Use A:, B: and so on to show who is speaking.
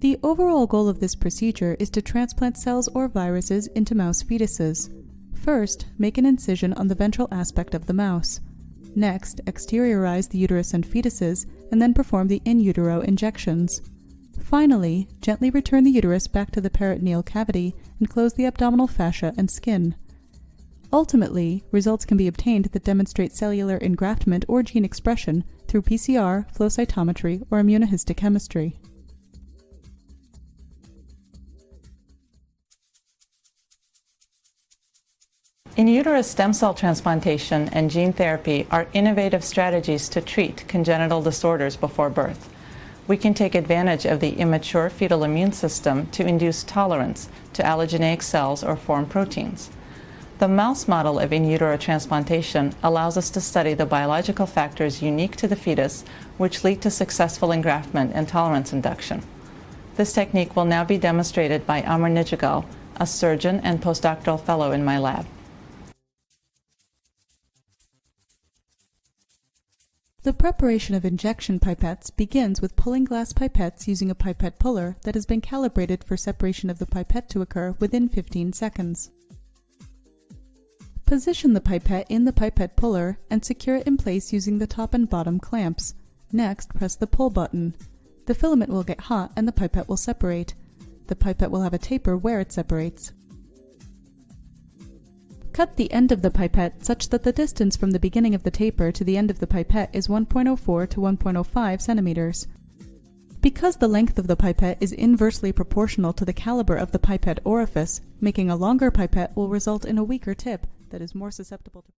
A: The overall goal of this procedure is to transplant cells or viruses into mouse fetuses. First, make an incision on the ventral aspect of the mouse. Next, exteriorize the uterus and fetuses, and then perform the in utero injections. Finally, gently return the uterus back to the peritoneal cavity and close the abdominal fascia and skin. Ultimately, results can be obtained that demonstrate cellular engraftment or gene expression through PCR, flow cytometry, or immunohistochemistry.
B: In utero stem cell transplantation and gene therapy are innovative strategies to treat congenital disorders before birth. We can take advantage of the immature fetal immune system to induce tolerance to allogeneic cells or foreign proteins. The mouse model of in utero transplantation allows us to study the biological factors unique to the fetus which lead to successful engraftment and tolerance induction. This technique will now be demonstrated by Amar, Nijagal, a surgeon and postdoctoral fellow in my lab.
A: The preparation of injection pipettes begins with pulling glass pipettes using a pipette puller that has been calibrated for separation of the pipette to occur within 15 seconds. Position the pipette in the pipette puller and secure it in place using the top and bottom clamps. Next, press the pull button. The filament will get hot and the pipette will separate. The pipette will have a taper where it separates. Cut the end of the pipette such that the distance from the beginning of the taper to the end of the pipette is 1.04 to 1.05 centimeters. Because the length of the pipette is inversely proportional to the caliber of the pipette orifice, making a longer pipette will result in a weaker tip that is more susceptible to